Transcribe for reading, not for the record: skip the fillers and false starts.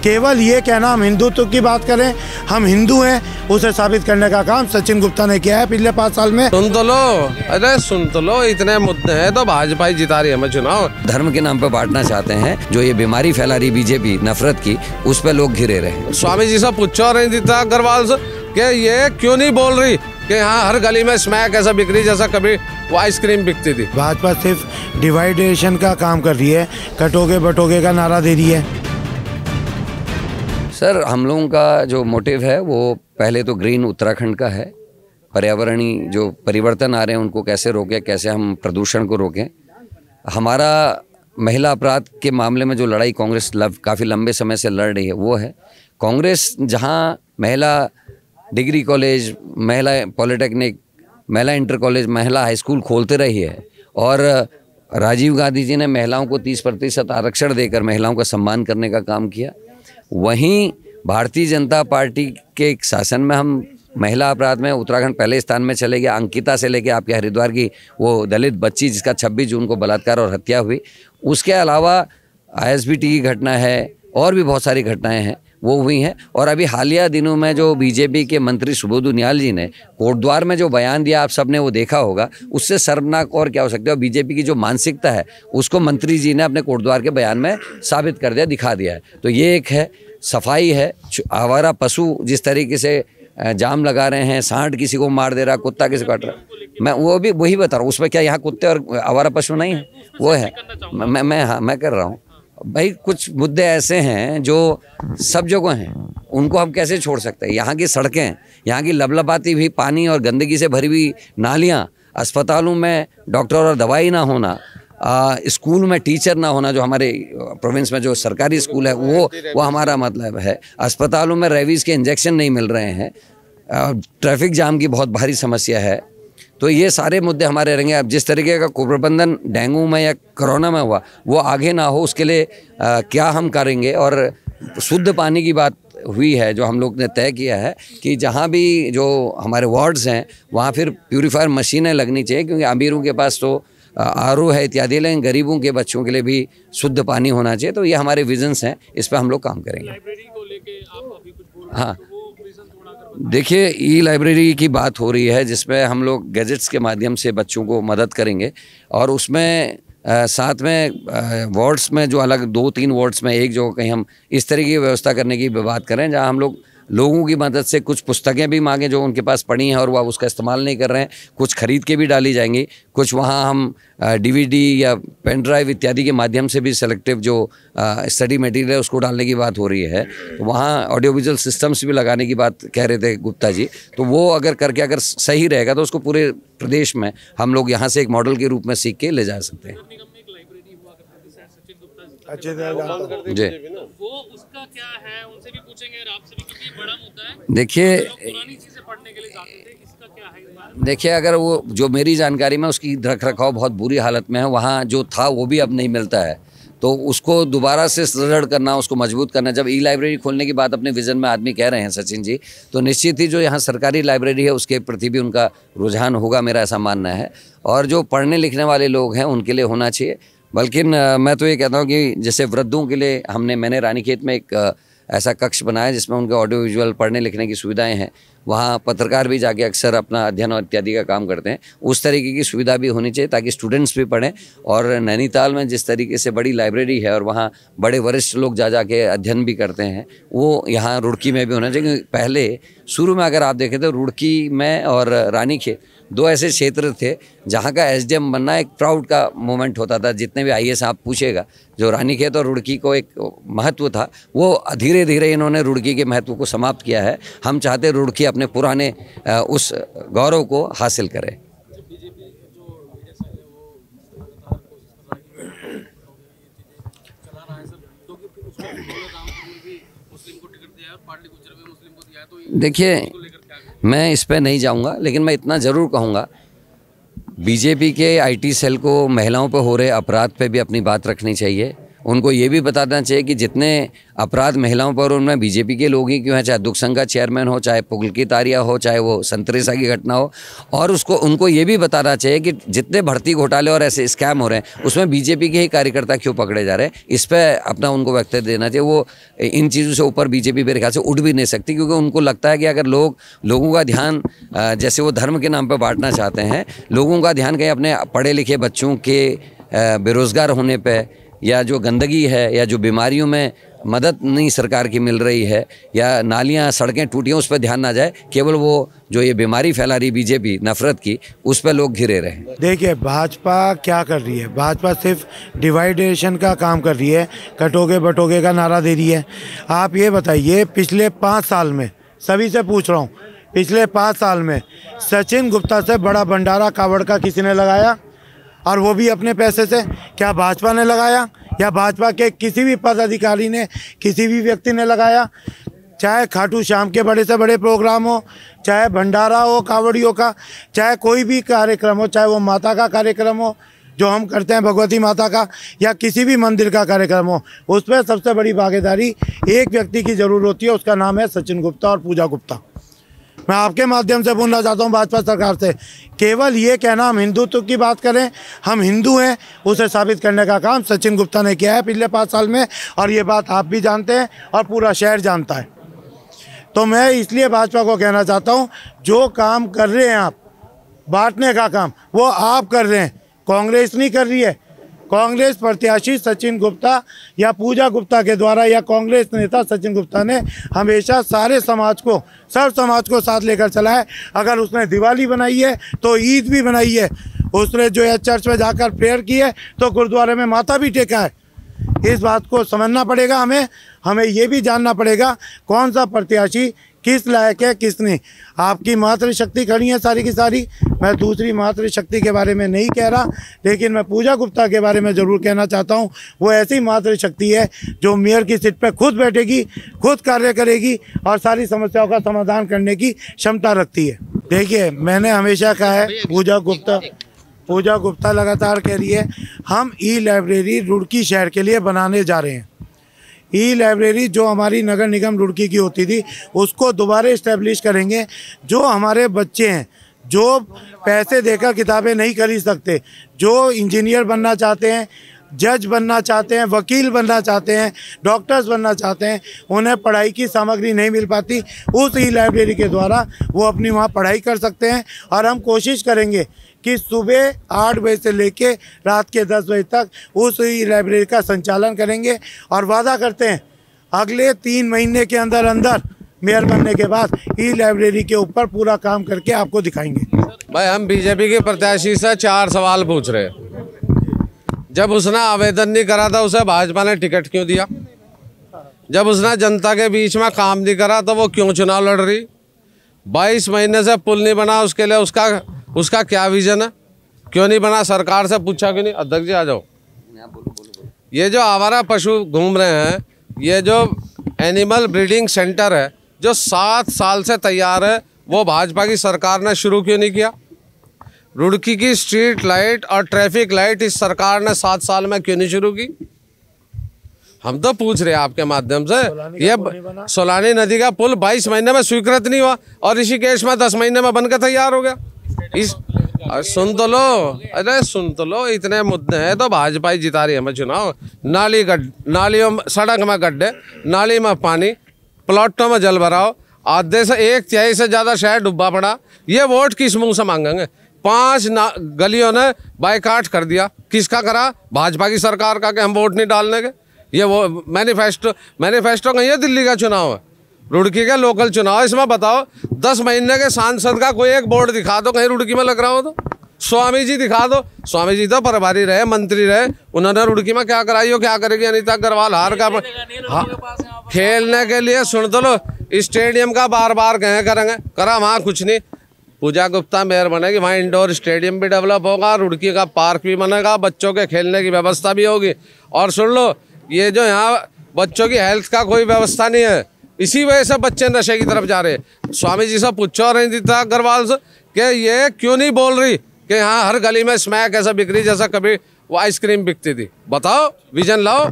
केवल ये कहना हम हिंदुत्व की बात करें, हम हिंदू हैं, उसे साबित करने का काम सचिन गुप्ता ने किया है पिछले 5 साल में। सुन तो लो, अरे सुन तो लो, इतने मुद्दे हैं तो भाजपा ही जिता रही है हमें चुनाव। धर्म के नाम पे बांटना चाहते हैं, जो ये बीमारी फैला रही बीजेपी नफरत की, उस पे लोग घिरे रहे। स्वामी जी से पूछो रंजीता अग्रवाल से कि ये क्यों नहीं बोल रही कि यहाँ हर गली में स्मैक ऐसा बिक रही जैसा कभी वो आइसक्रीम बिकती थी। भाजपा सिर्फ डिवाइडेशन का काम कर रही है, कटोगे बटोगे का नारा दे रही है। सर, हम लोगों का जो मोटिव है वो पहले तो ग्रीन उत्तराखंड का है। पर्यावरणीय जो परिवर्तन आ रहे हैं उनको कैसे रोकें, कैसे हम प्रदूषण को रोकें। हमारा महिला अपराध के मामले में जो लड़ाई कांग्रेस काफ़ी लंबे समय से लड़ रही है वो है। कांग्रेस जहां महिला डिग्री कॉलेज, महिला पॉलिटेक्निक, महिला इंटर कॉलेज, महिला हाई स्कूल खोलते रही है और राजीव गांधी जी ने महिलाओं को 30% आरक्षण देकर महिलाओं का सम्मान करने का काम किया, वहीं भारतीय जनता पार्टी के शासन में हम महिला अपराध में उत्तराखंड पहले स्थान में चले गए। अंकिता से लेके आपके हरिद्वार की वो दलित बच्ची जिसका 26 जून को बलात्कार और हत्या हुई, उसके अलावा ISBT की घटना है और भी बहुत सारी घटनाएं हैं वो हुई हैं। और अभी हालिया दिनों में जो बीजेपी के मंत्री सुबोध उनियाल जी ने कोटद्वार में जो बयान दिया, आप सबने वो देखा होगा, उससे शर्मनाक और क्या हो सकता है। बीजेपी की जो मानसिकता है उसको मंत्री जी ने अपने कोटद्वार के बयान में साबित कर दिया, दिखा दिया है। तो ये एक है, सफाई है। आवारा पशु जिस तरीके से जाम लगा रहे हैं, सांड किसी को मार दे रहा, कुत्ता किसी को काट रहा, मैं वो भी वही बता रहा हूँ। उसमें क्या यहाँ कुत्ते और आवारा पशु नहीं है? वो है। मैं कर रहा हूँ भाई। कुछ मुद्दे ऐसे हैं जो सब जगह हैं, उनको हम कैसे छोड़ सकते हैं। यहाँ की सड़कें, यहाँ की लबलबाती हुई पानी और गंदगी से भरी हुई नालियाँ, अस्पतालों में डॉक्टर और दवाई ना होना, स्कूल में टीचर ना होना, जो हमारे प्रोविंस में जो सरकारी स्कूल है वो हमारा मतलब है। अस्पतालों में रेबीज़ के इंजेक्शन नहीं मिल रहे हैं, ट्रैफिक जाम की बहुत भारी समस्या है। तो ये सारे मुद्दे हमारे रहेंगे। अब जिस तरीके का कुप्रबंधन डेंगू में या कोरोना में हुआ वो आगे ना हो, उसके लिए क्या हम करेंगे। और शुद्ध पानी की बात हुई है, जो हम लोग ने तय किया है कि जहाँ भी जो हमारे वार्ड्स हैं वहाँ फिर प्यूरीफायर मशीनें लगनी चाहिए, क्योंकि अमीरों के पास तो RO है इत्यादि, लेकिन गरीबों के बच्चों के लिए भी शुद्ध पानी होना चाहिए। तो ये हमारे विजन्स हैं, इस पर हम लोग काम करेंगे। लाइब्रेरी को लेके आप अभी कुछ बोल रहे हाँ, हैं, तो वो विजन थोड़ा अगर देखिए, ई-लाइब्रेरी की बात हो रही है जिसमें हम लोग गैजेट्स के माध्यम से बच्चों को मदद करेंगे। और उसमें साथ में वार्ड्स में जो अलग 2-3 वार्ड्स में एक जो कहीं हम इस तरह की व्यवस्था करने की बात करें, जहां हम लोग लोगों की मदद से कुछ पुस्तकें भी मांगे जो उनके पास पड़ी हैं और वह उसका इस्तेमाल नहीं कर रहे हैं, कुछ खरीद के भी डाली जाएंगी, कुछ वहाँ हम DVD या पेन ड्राइव इत्यादि के माध्यम से भी सेलेक्टिव जो स्टडी मटेरियल है उसको डालने की बात हो रही है। तो वहाँ ऑडियो विजुअल सिस्टम्स भी लगाने की बात कह रहे थे गुप्ता जी। तो वो अगर करके अगर सही रहेगा तो उसको पूरे प्रदेश में हम लोग यहाँ से एक मॉडल के रूप में सीख के ले जा सकते हैं। जी, वो उसका क्या है, उनसे भी पूछेंगे और आपसे भी, क्योंकि बड़ा मुद्दा है। देखिए, पुरानी चीजें पढ़ने के लिए जाते थे, इसका क्या है इस बार? देखिए, अगर वो जो मेरी जानकारी में उसकी रख रखाव बहुत बुरी हालत में है, वहाँ जो था वो भी अब नहीं मिलता है, तो उसको दोबारा से सुदृढ़ करना, उसको मजबूत करना। जब ई-लाइब्रेरी खोलने की बात अपने विज़न में आदमी कह रहे हैं सचिन जी, तो निश्चित ही जो यहाँ सरकारी लाइब्रेरी है उसके प्रति भी उनका रुझान होगा, मेरा ऐसा मानना है। और जो पढ़ने लिखने वाले लोग हैं उनके लिए होना चाहिए। बल्कि मैं तो ये कहता हूँ कि जैसे वृद्धों के लिए मैंने रानीखेत में एक ऐसा कक्ष बनाया जिसमें उनके ऑडियो विजुअल पढ़ने लिखने की सुविधाएं हैं। वहाँ पत्रकार भी जाके अक्सर अपना अध्ययन और इत्यादि का काम करते हैं। उस तरीके की सुविधा भी होनी चाहिए ताकि स्टूडेंट्स भी पढ़ें। और नैनीताल में जिस तरीके से बड़ी लाइब्रेरी है और वहाँ बड़े वरिष्ठ लोग जा के अध्ययन भी करते हैं, वो यहाँ रुड़की में भी होना चाहिए। क्योंकि पहले शुरू में अगर आप देखें तो रुड़की में और रानीखेत 2 ऐसे क्षेत्र थे जहाँ का SDM बनना एक प्राउड का मोमेंट होता था। जितने भी IAS आप पूछेगा, जो रानीखेत और रुड़की को एक महत्व था, वो धीरे धीरे इन्होंने रुड़की के महत्व को समाप्त किया है। हम चाहते रुड़की अपने पुराने उस गौरव को हासिल करे। देखिए, मैं इस पे नहीं जाऊंगा, लेकिन मैं इतना ज़रूर कहूँगा, बीजेपी के IT सेल को महिलाओं पर हो रहे अपराध पे भी अपनी बात रखनी चाहिए। उनको ये भी बताना चाहिए कि जितने अपराध महिलाओं पर उनमें बीजेपी के लोग ही क्यों हैं, चाहे दुख संघ का चेयरमैन हो, चाहे पुलकित आर्या हो, चाहे वो संतरेसा की घटना हो। और उनको ये भी बताना चाहिए कि जितने भर्ती घोटाले और ऐसे स्कैम हो रहे हैं उसमें बीजेपी के ही कार्यकर्ता क्यों पकड़े जा रहे हैं। इस पर अपना उनको वक्तव्य देना चाहिए। वो इन चीज़ों से ऊपर बीजेपी मेरे ख्याल से उठ भी नहीं सकती, क्योंकि उनको लगता है कि अगर लोगों का ध्यान जैसे वो धर्म के नाम पर बांटना चाहते हैं, लोगों का ध्यान कहीं अपने पढ़े लिखे बच्चों के बेरोजगार होने पे, या जो गंदगी है, या जो बीमारियों में मदद नहीं सरकार की मिल रही है, या नालियां सड़कें टूटी हैं, उस पर ध्यान ना जाए। केवल वो जो ये बीमारी फैला रही बीजेपी नफरत की, उस पर लोग घिरे रहे। देखिए भाजपा क्या कर रही है, भाजपा सिर्फ डिवाइडेशन का काम कर रही है, कटोगे बटोगे का नारा दे रही है। आप ये बताइए पिछले 5 साल में, सभी से पूछ रहा हूँ, पिछले 5 साल में सचिन गुप्ता से बड़ा भंडारा कावड़ का किसी ने लगाया? और वो भी अपने पैसे से। क्या भाजपा ने लगाया या भाजपा के किसी भी पदाधिकारी ने, किसी भी व्यक्ति ने लगाया? चाहे खाटू श्याम के बड़े से बड़े प्रोग्राम हो, चाहे भंडारा हो कावड़ियों का, चाहे कोई भी कार्यक्रम हो, चाहे वो माता का कार्यक्रम हो जो हम करते हैं भगवती माता का, या किसी भी मंदिर का कार्यक्रम हो, उसमें सबसे बड़ी भागीदारी एक व्यक्ति की ज़रूर होती है, उसका नाम है सचिन गुप्ता और पूजा गुप्ता। मैं आपके माध्यम से बोलना चाहता हूं भाजपा सरकार से, केवल ये कहना हम हिंदुत्व की बात करें, हम हिंदू हैं, उसे साबित करने का काम सचिन गुप्ता ने किया है पिछले 5 साल में, और ये बात आप भी जानते हैं और पूरा शहर जानता है। तो मैं इसलिए भाजपा को कहना चाहता हूं, जो काम कर रहे हैं आप, बांटने का काम, वो आप कर रहे हैं, कांग्रेस नहीं कर रही है। कांग्रेस प्रत्याशी सचिन गुप्ता या पूजा गुप्ता के द्वारा, या कांग्रेस नेता सचिन गुप्ता ने हमेशा सारे समाज को, सर्व समाज को साथ लेकर चला है। अगर उसने दिवाली बनाई है तो ईद भी बनाई है, उसने जो है चर्च में जाकर प्रेयर की है तो गुरुद्वारे में माथा भी टेका है। इस बात को समझना पड़ेगा हमें ये भी जानना पड़ेगा कौन सा प्रत्याशी किस लायक है, किस नहीं। आपकी मातृशक्ति खड़ी है सारी की सारी, मैं दूसरी मातृशक्ति के बारे में नहीं कह रहा, लेकिन मैं पूजा गुप्ता के बारे में ज़रूर कहना चाहता हूँ। वो ऐसी मातृशक्ति है जो मेयर की सीट पे खुद बैठेगी, खुद कार्य करेगी और सारी समस्याओं का समाधान करने की क्षमता रखती है। देखिए मैंने हमेशा कहा है, पूजा गुप्ता लगातार कह रही है हम ई-लाइब्रेरी रुड़की शहर के लिए बनाने जा रहे हैं। ई-लाइब्रेरी जो हमारी नगर निगम रुड़की की होती थी उसको दोबारा इस्टेब्लिश करेंगे। जो हमारे बच्चे हैं जो पैसे देकर किताबें नहीं खरीद सकते, जो इंजीनियर बनना चाहते हैं, जज बनना चाहते हैं, वकील बनना चाहते हैं, डॉक्टर्स बनना चाहते हैं, उन्हें पढ़ाई की सामग्री नहीं मिल पाती, उस ई-लाइब्रेरी के द्वारा वो अपनी वहाँ पढ़ाई कर सकते हैं। और हम कोशिश करेंगे कि सुबह 8 बजे से लेके रात के 10 बजे तक उस ई-लाइब्रेरी का संचालन करेंगे। और वादा करते हैं अगले 3 महीने के अंदर अंदर मेयर बनने के बाद ई-लाइब्रेरी के ऊपर पूरा काम करके आपको दिखाएंगे। भाई हम बीजेपी के प्रत्याशी से 4 सवाल पूछ रहे हैं। जब उसने आवेदन नहीं करा था उसे भाजपा ने टिकट क्यों दिया? जब उसने जनता के बीच में काम नहीं करा तो वो क्यों चुनाव लड़ रही? 22 महीने से पुल नहीं बना, उसके लिए उसका क्या विजन है? क्यों नहीं बना? सरकार से पूछा क्यों नहीं? अध्यक्ष जी आ जाओ। ये जो आवारा पशु घूम रहे हैं, ये जो एनिमल ब्रीडिंग सेंटर है जो 7 साल से तैयार है, वो भाजपा की सरकार ने शुरू क्यों नहीं किया? रुड़की की स्ट्रीट लाइट और ट्रैफिक लाइट इस सरकार ने 7 साल में क्यों नहीं शुरू की? हम तो पूछ रहे हैं आपके माध्यम से। ये सोलानी नदी का पुल 22 महीने में स्वीकृत नहीं हुआ और ऋषिकेश में 10 महीने में बनकर तैयार हो गया। सुन तो लो, अरे सुन तो लो, इतने मुद्दे हैं तो भाजपा ही जिता रही है हमें चुनाव। नालियों में, सड़क में गड्ढे, नाली में पानी, प्लॉटों में जल भराव, आधे से 1/3 से ज़्यादा शहर डूबा पड़ा। ये वोट किस मुंह से मांगेंगे? 5 गलियों ने बाइकाट कर दिया। किसका करा? भाजपा की सरकार का, कि हम वोट नहीं डालने के। ये वो मैनिफेस्टो कहीं है? दिल्ली का चुनाव है, रुड़की के लोकल चुनाव। इसमें बताओ 10 महीने के सांसद का कोई एक बोर्ड दिखा दो कहीं रुड़की में लग रहा हो तो। स्वामी जी दिखा दो। स्वामी जी तो प्रभारी रहे, मंत्री रहे, उन्होंने रुड़की में क्या कराई हो? क्या करेगी अनीता अग्रवाल? हार का खेलने के लिए सुन तो लो, स्टेडियम का बार बार करेंगे, करा वहाँ कुछ नहीं। पूजा गुप्ता मेयर बनेगी, वहाँ इंडोर स्टेडियम भी डेवलप होगा, रुड़की का पार्क भी बनेगा, बच्चों के खेलने की व्यवस्था भी होगी। और सुन लो, ये जो यहाँ बच्चों की हेल्थ का कोई व्यवस्था नहीं है, इसी वजह से बच्चे नशे की तरफ जा रहे हैं। स्वामी जी से पूछो अनीता अग्रवाल से कि ये क्यों नहीं बोल रही कि यहाँ हर गली में स्मैक ऐसा बिक रही जैसा कभी वो आइसक्रीम बिकती थी। बताओ, विजन लाओ।